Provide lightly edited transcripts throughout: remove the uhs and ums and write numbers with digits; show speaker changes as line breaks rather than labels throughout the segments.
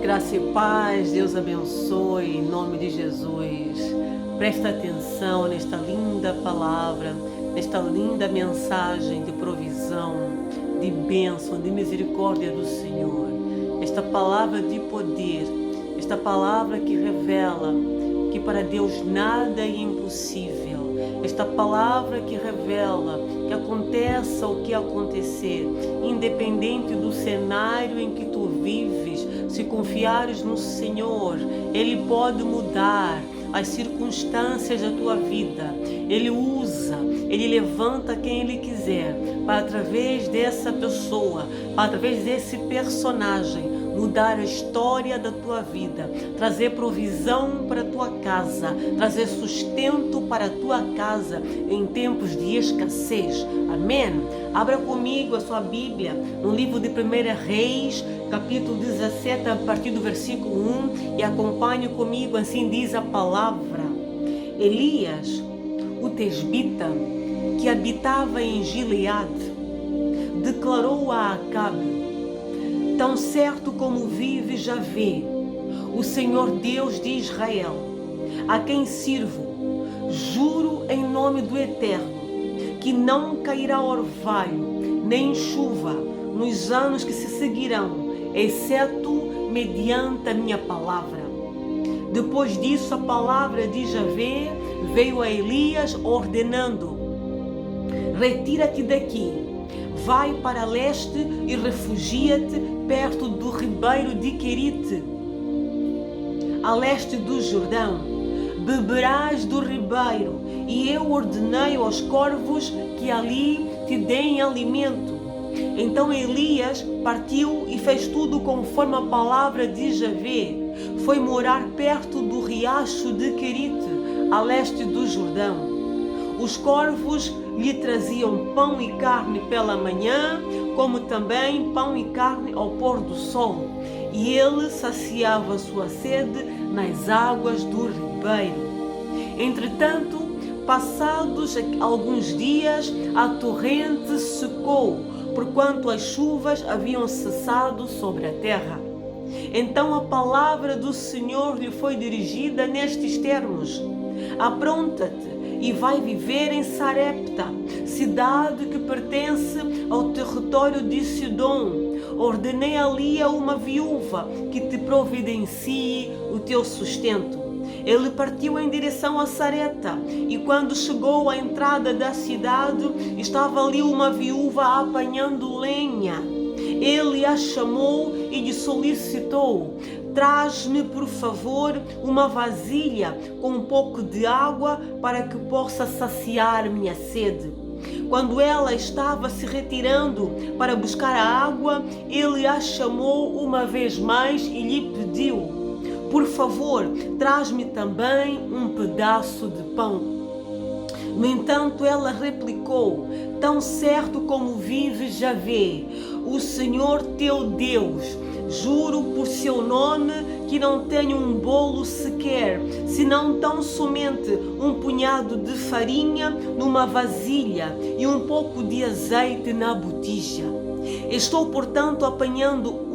Graça e paz, Deus abençoe, em nome de Jesus. Presta atenção nesta linda palavra, nesta linda mensagem de provisão, de bênção, de misericórdia do Senhor. Esta palavra de poder, esta palavra que revela que para Deus nada é impossível. Esta palavra que revela que aconteça o que acontecer, independente do cenário em que tu vives, se confiares no Senhor, Ele pode mudar as circunstâncias da tua vida. Ele usa, Ele levanta quem Ele quiser, para através dessa pessoa, para através desse personagem, mudar a história da tua vida, trazer provisão para a tua casa, trazer sustento para a tua casa em tempos de escassez. Amém? Abra comigo a sua Bíblia no livro de 1 Reis, capítulo 17, a partir do versículo 1, e acompanhe comigo, assim diz a palavra. Elias, o tesbita, que habitava em Gileade, declarou a Acabe: tão certo como vive Javé, o Senhor Deus de Israel, a quem sirvo, juro em nome do Eterno, que não cairá orvalho, nem chuva, nos anos que se seguirão, exceto mediante a minha palavra. Depois disso, a palavra de Javé veio a Elias ordenando: retira-te daqui, vai para leste e refugia-te perto do ribeiro de Querite, a leste do Jordão. Beberás do ribeiro, e eu ordenei aos corvos que ali te deem alimento. Então Elias partiu e fez tudo conforme a palavra de Javé. Foi morar perto do riacho de Querite, a leste do Jordão. Os corvos lhe traziam pão e carne pela manhã, como também pão e carne ao pôr do sol, e ele saciava sua sede nas águas do ribeiro. Entretanto, passados alguns dias, a torrente secou, porquanto as chuvas haviam cessado sobre a terra. Então a palavra do Senhor lhe foi dirigida nestes termos: apronta-te e vai viver em Sarepta, cidade que pertence ao território de Sidom. Ordenei ali a uma viúva que te providencie o teu sustento. Ele partiu em direção a Sarepta, e quando chegou à entrada da cidade, estava ali uma viúva apanhando lenha. Ele a chamou e lhe solicitou: traz-me, por favor, uma vasilha com um pouco de água para que possa saciar minha sede. Quando ela estava se retirando para buscar a água, ele a chamou uma vez mais e lhe pediu: por favor, traz-me também um pedaço de pão. No entanto, ela replicou: tão certo como vive Javé, o Senhor teu Deus, juro por seu nome que não tenho um bolo sequer, senão tão somente um punhado de farinha numa vasilha e um pouco de azeite na botija. Estou, portanto, apanhando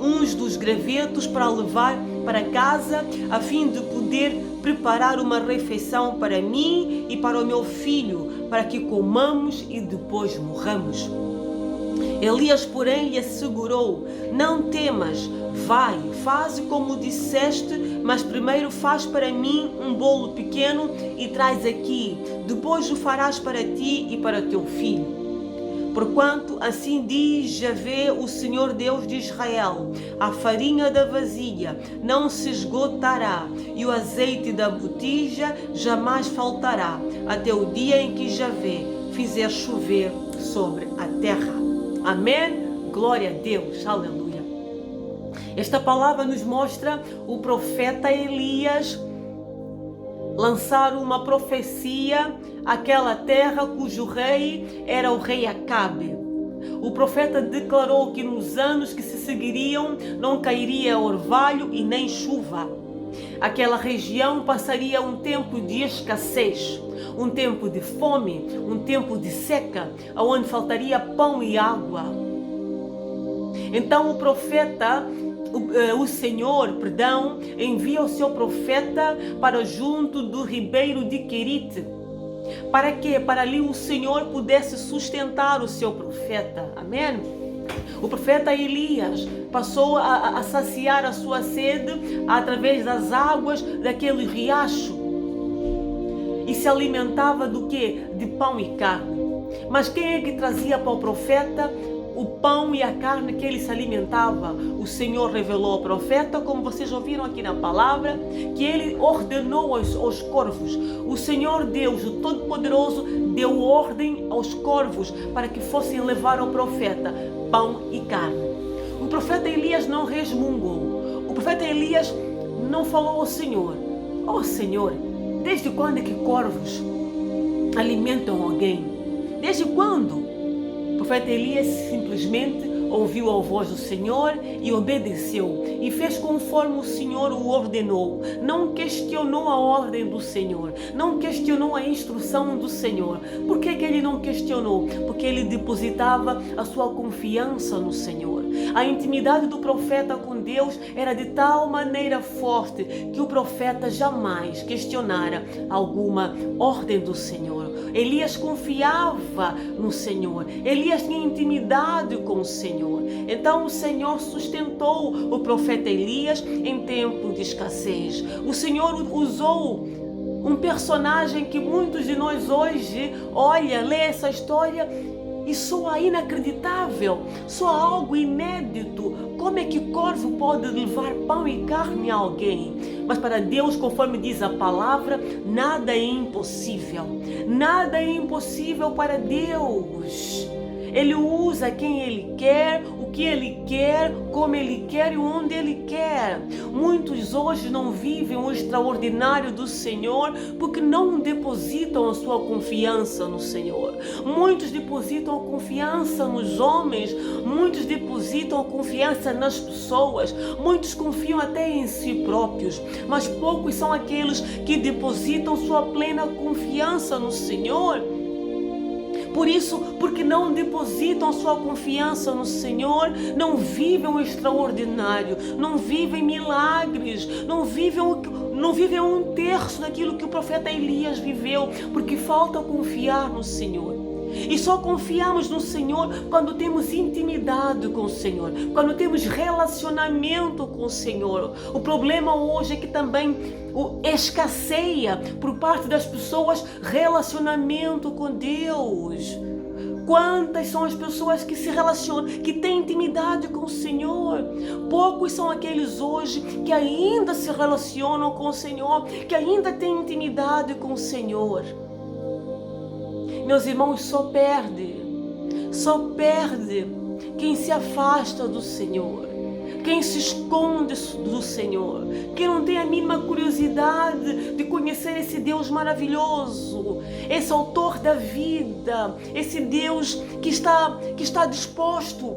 uns dos gravetos para levar para casa, a fim de poder preparar uma refeição para mim e para o meu filho, para que comamos e depois morramos. Elias, porém, lhe assegurou: não temas, vai, faze como disseste, mas primeiro faz para mim um bolo pequeno e traz aqui, depois o farás para ti e para teu filho. Porquanto assim diz Javé, o Senhor Deus de Israel: a farinha da vasilha não se esgotará, e o azeite da botija jamais faltará, até o dia em que Javé fizer chover sobre a terra. Amém? Glória a Deus, aleluia. Esta palavra nos mostra o profeta Elias lançar uma profecia àquela terra cujo rei era o rei Acabe. O profeta declarou que nos anos que se seguiriam não cairia orvalho e nem chuva. Aquela região passaria um tempo de escassez, um tempo de fome, um tempo de seca, onde faltaria pão e água. Então o profeta o Senhor, envia o seu profeta para junto do ribeiro de Querite. Para quê? Para ali o Senhor pudesse sustentar o seu profeta. Amém? O profeta Elias passou a saciar a sua sede através das águas daquele riacho. E se alimentava do quê? De pão e carne. Mas quem é que trazia para o profeta o pão e a carne que ele se alimentava? O Senhor revelou ao profeta, como vocês ouviram aqui na palavra, que ele ordenou aos corvos. O Senhor Deus, o Todo-Poderoso, deu ordem aos corvos para que fossem levar ao profeta pão e carne. O profeta Elias não resmungou. O profeta Elias não falou ao Senhor: "Ó Senhor, desde quando é que corvos alimentam alguém? Desde quando?" O profeta Elias simplesmente ouviu a voz do Senhor e obedeceu e fez conforme o Senhor o ordenou. Não questionou a ordem do Senhor, não questionou a instrução do Senhor. Por que ele não questionou? Porque ele depositava a sua confiança no Senhor. A intimidade do profeta com Deus era de tal maneira forte que o profeta jamais questionara alguma ordem do Senhor. Elias confiava no Senhor. Elias tinha intimidade com o Senhor. Então o Senhor sustentou o profeta Elias em tempo de escassez. O Senhor usou um personagem que muitos de nós hoje lê essa história e soa inacreditável, soa algo inédito. Como é que corvo pode levar pão e carne a alguém? Mas para Deus, conforme diz a palavra, nada é impossível. Nada é impossível para Deus. Ele usa quem Ele quer, o que Ele quer, como Ele quer e onde Ele quer. Muitos hoje não vivem o extraordinário do Senhor porque não depositam a sua confiança no Senhor. Muitos depositam a confiança nos homens, muitos depositam a confiança nas pessoas, muitos confiam até em si próprios, mas poucos são aqueles que depositam sua plena confiança no Senhor. Por isso, porque não depositam sua confiança no Senhor, não vivem o extraordinário, não vivem milagres, não vivem um terço daquilo que o profeta Elias viveu, porque falta confiar no Senhor. E só confiamos no Senhor quando temos intimidade com o Senhor, quando temos relacionamento com o Senhor. O problema hoje é que também escasseia por parte das pessoas relacionamento com Deus. Quantas são as pessoas que se relacionam, que têm intimidade com o Senhor? Poucos são aqueles hoje que ainda se relacionam com o Senhor, que ainda têm intimidade com o Senhor. Meus irmãos, só perde quem se afasta do Senhor, quem se esconde do Senhor, quem não tem a mínima curiosidade de conhecer esse Deus maravilhoso, esse autor da vida, esse Deus que está disposto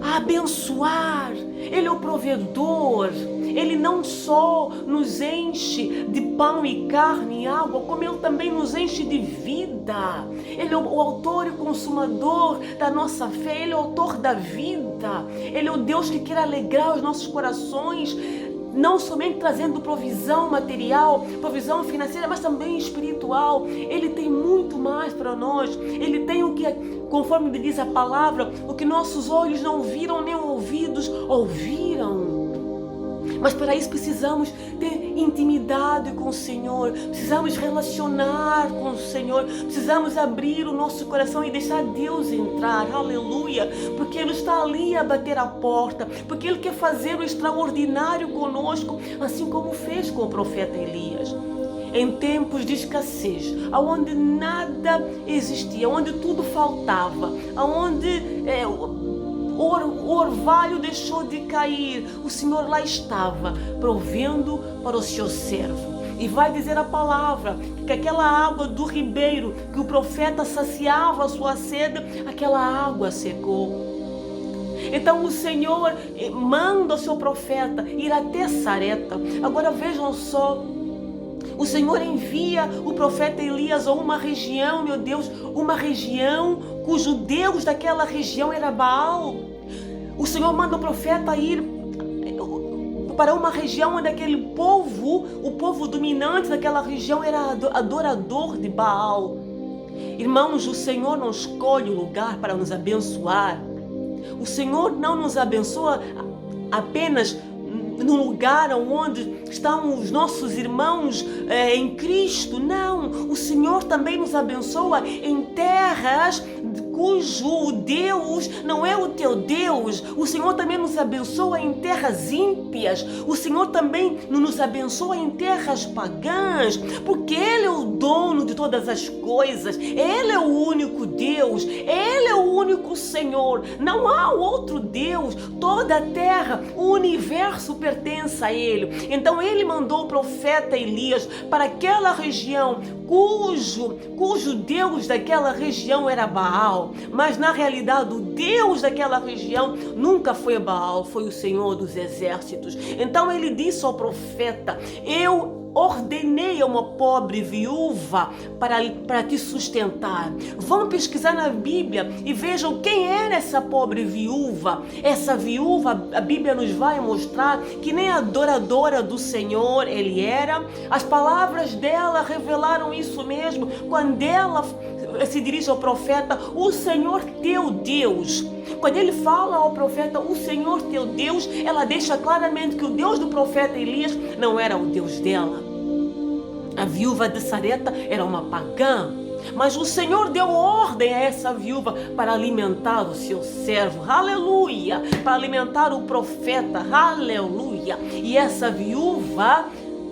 a abençoar. Ele é o provedor. Ele não só nos enche de pão e carne e água, como Ele também nos enche de vida. Ele é o autor e consumador da nossa fé. Ele é o autor da vida. Ele é o Deus que quer alegrar os nossos corações, não somente trazendo provisão material, provisão financeira, mas também espiritual. Ele tem muito mais para nós. Ele tem o que, conforme diz a palavra, o que nossos olhos não viram, nem ouvidos ouviram. Mas para isso precisamos ter intimidade com o Senhor, precisamos relacionar com o Senhor, precisamos abrir o nosso coração e deixar Deus entrar, aleluia, porque Ele está ali a bater a porta, porque Ele quer fazer o extraordinário conosco, assim como fez com o profeta Elias. Em tempos de escassez, onde nada existia, onde tudo faltava, onde o orvalho deixou de cair, o Senhor lá estava, provendo para o seu servo. E vai dizer a palavra que aquela água do ribeiro que o profeta saciava a sua sede, aquela água secou. Então o Senhor manda o seu profeta ir até Sarepta. Agora vejam só, o Senhor envia o profeta Elias a uma região, meu Deus, uma região cujo Deus daquela região era Baal. O Senhor manda o profeta ir para uma região onde aquele povo, o povo dominante daquela região, era adorador de Baal. Irmãos, o Senhor não escolhe o lugar para nos abençoar. O Senhor não nos abençoa apenas no lugar onde estão os nossos irmãos em Cristo. Não, o Senhor também nos abençoa em terras cujo Deus não é o teu Deus. O Senhor também nos abençoa em terras ímpias. O Senhor também nos abençoa em terras pagãs, porque Ele é o dono de todas as coisas. Ele é o único Deus. Ele é o único Senhor. Não há outro Deus. Toda a terra, o universo pertence a Ele. Então Ele mandou o profeta Elias para aquela região cujo Deus daquela região era Baal. Mas na realidade o Deus daquela região nunca foi Baal, foi o Senhor dos exércitos. Então ele disse ao profeta: eu ordenei a uma pobre viúva para te sustentar. Vão pesquisar na Bíblia e vejam quem era essa pobre viúva. Essa viúva, a Bíblia nos vai mostrar que nem adoradora do Senhor ele era. As palavras dela revelaram isso mesmo, quando ela se dirige ao profeta: o Senhor teu Deus. Quando ele fala ao profeta, o Senhor teu Deus, ela deixa claramente que o Deus do profeta Elias não era o Deus dela. A viúva de Sarepta era uma pagã, mas o Senhor deu ordem a essa viúva para alimentar o seu servo, aleluia, para alimentar o profeta, aleluia. E essa viúva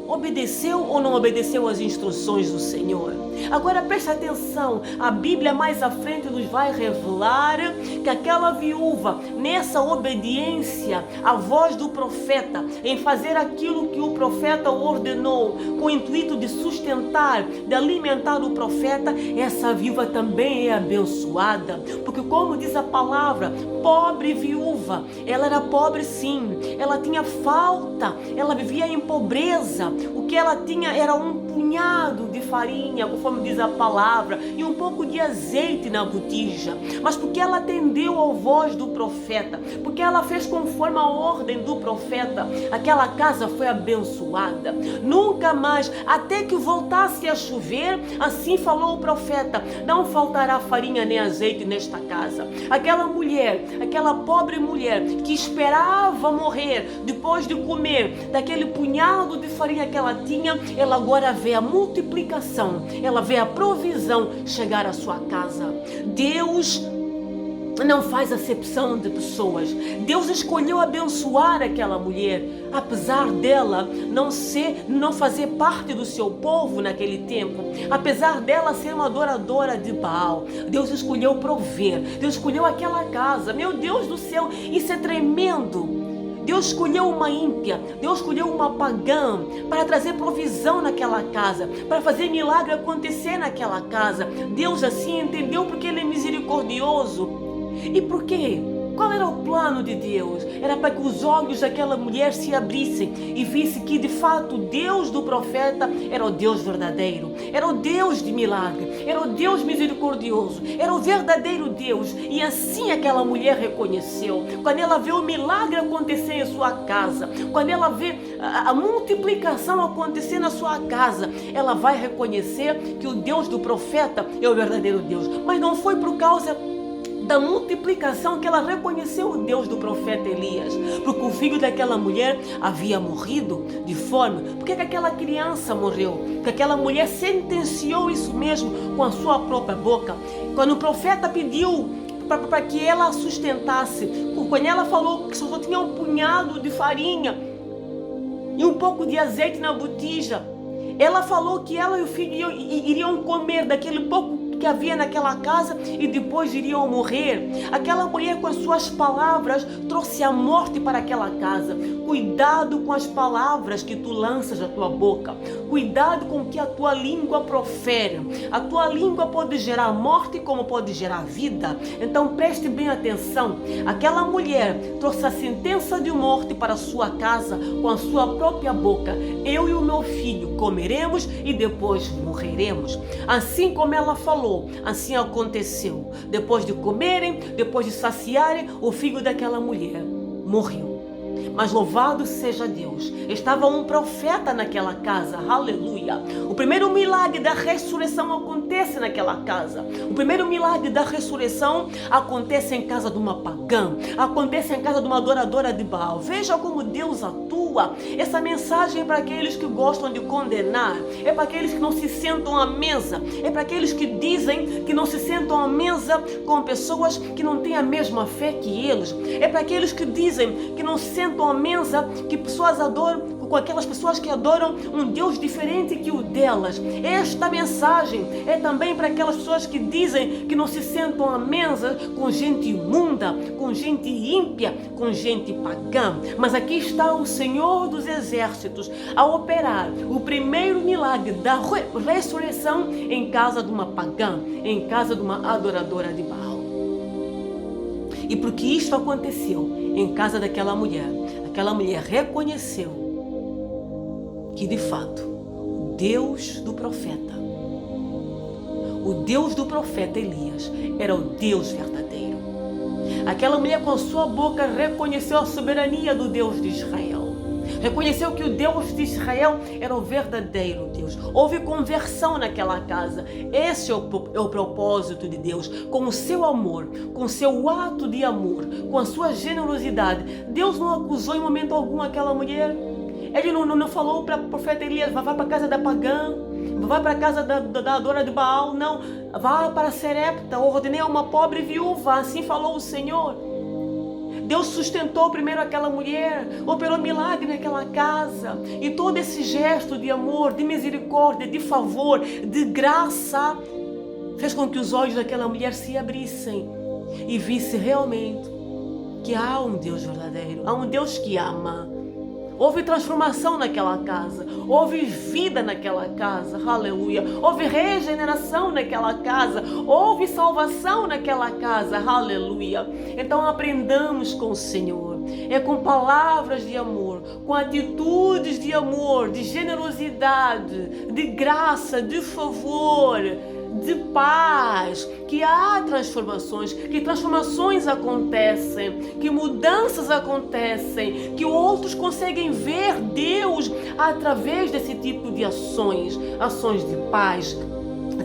obedeceu ou não obedeceu às instruções do Senhor? Agora preste atenção, a Bíblia mais à frente nos vai revelar que aquela viúva, nessa obediência à voz do profeta, em fazer aquilo que o profeta ordenou, com o intuito de sustentar, de alimentar o profeta, essa viúva também é abençoada, porque como diz a palavra, pobre viúva, ela era pobre sim, ela tinha falta, ela vivia em pobreza, o que ela tinha era um punhado de farinha, conforme diz a palavra, e um pouco de azeite na botija. Mas porque ela atendeu à voz do profeta, porque ela fez conforme a ordem do profeta, aquela casa foi abençoada. Nunca mais, até que voltasse a chover, assim falou o profeta: não faltará farinha nem azeite nesta casa. Aquela mulher, aquela pobre mulher que esperava morrer depois de comer daquele punhado de farinha que ela tinha, ela agora vê a multiplicação, ela vê a provisão chegar à sua casa. Deus não faz acepção de pessoas. Deus escolheu abençoar aquela mulher, apesar dela não fazer parte do seu povo naquele tempo, apesar dela ser uma adoradora de Baal. Deus escolheu prover, Deus escolheu aquela casa. Meu Deus do céu, isso é tremendo. Deus escolheu uma ímpia, Deus escolheu uma pagã para trazer provisão naquela casa, para fazer milagre acontecer naquela casa. Deus assim entendeu, porque Ele é misericordioso. E por quê? Qual era o plano de Deus? Era para que os olhos daquela mulher se abrissem e visse que de fato o Deus do profeta era o Deus verdadeiro, era o Deus de milagre, era o Deus misericordioso, era o verdadeiro Deus. E assim aquela mulher reconheceu. Quando ela vê o milagre acontecer em sua casa, quando ela vê a multiplicação acontecer na sua casa, ela vai reconhecer que o Deus do profeta é o verdadeiro Deus. Mas não foi por causa da multiplicação que ela reconheceu o Deus do profeta Elias, porque o filho daquela mulher havia morrido de fome. Por que aquela criança morreu? Porque aquela mulher sentenciou isso mesmo com a sua própria boca. Quando o profeta pediu para que ela a sustentasse, quando ela falou que só tinha um punhado de farinha e um pouco de azeite na botija, ela falou que ela e o filho iriam comer daquele pouco que havia naquela casa e depois iriam morrer. Aquela mulher, com as suas palavras, trouxe a morte para aquela casa. Cuidado com as palavras que tu lanças da tua boca. Cuidado com o que a tua língua profere. A tua língua pode gerar morte como pode gerar vida. Então preste bem atenção. Aquela mulher trouxe a sentença de morte para a sua casa com a sua própria boca. Eu e o meu filho comeremos e depois morreremos. Assim como ela falou, assim aconteceu. Depois de comerem, depois de saciarem, o filho daquela mulher morreu. Mas louvado seja Deus, estava um profeta naquela casa, aleluia. O primeiro milagre da ressurreição acontece naquela casa. O primeiro milagre da ressurreição acontece em casa de uma pagã, acontece em casa de uma adoradora de Baal. Veja como Deus atua. Essa mensagem é para aqueles que gostam de condenar, é para aqueles que não se sentam à mesa, é para aqueles que dizem que não se sentam à mesa com pessoas que não têm a mesma fé que eles, é para aqueles que dizem que não se sentam à mesa, que pessoas adoram, com aquelas pessoas que adoram um Deus diferente que o delas. Esta mensagem é também para aquelas pessoas que dizem que não se sentam à mesa com gente imunda, com gente ímpia, com gente pagã. Mas aqui está o Senhor dos Exércitos a operar o primeiro milagre da ressurreição em casa de uma pagã, em casa de uma adoradora de Baal. E porque isto aconteceu em casa daquela mulher, aquela mulher reconheceu que de fato o Deus do profeta Elias era o Deus verdadeiro. Aquela mulher com a sua boca reconheceu a soberania do Deus de Israel. Reconheceu que o Deus de Israel era o verdadeiro Deus. Houve conversão naquela casa. Esse é o propósito de Deus. Com o seu amor, com o seu ato de amor, com a sua generosidade. Deus não acusou em momento algum aquela mulher. Ele não falou para o profeta Elias, vai para a casa da pagã, vai para a casa da adora de Baal. Não, vá para Serepta, ordenei a uma pobre viúva, assim falou o Senhor. Deus sustentou primeiro aquela mulher, operou milagre naquela casa. E todo esse gesto de amor, de misericórdia, de favor, de graça, fez com que os olhos daquela mulher se abrissem e visse realmente que há um Deus verdadeiro, há um Deus que ama. Houve transformação naquela casa, houve vida naquela casa, aleluia. Houve regeneração naquela casa, houve salvação naquela casa, aleluia. Então aprendamos com o Senhor, é com palavras de amor, com atitudes de amor, de generosidade, de graça, de favor, de paz, que há transformações, que transformações acontecem, que mudanças acontecem, que outros conseguem ver Deus através desse tipo de ações de paz,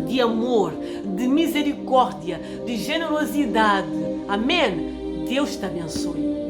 de amor, de misericórdia, de generosidade. Amém? Deus te abençoe.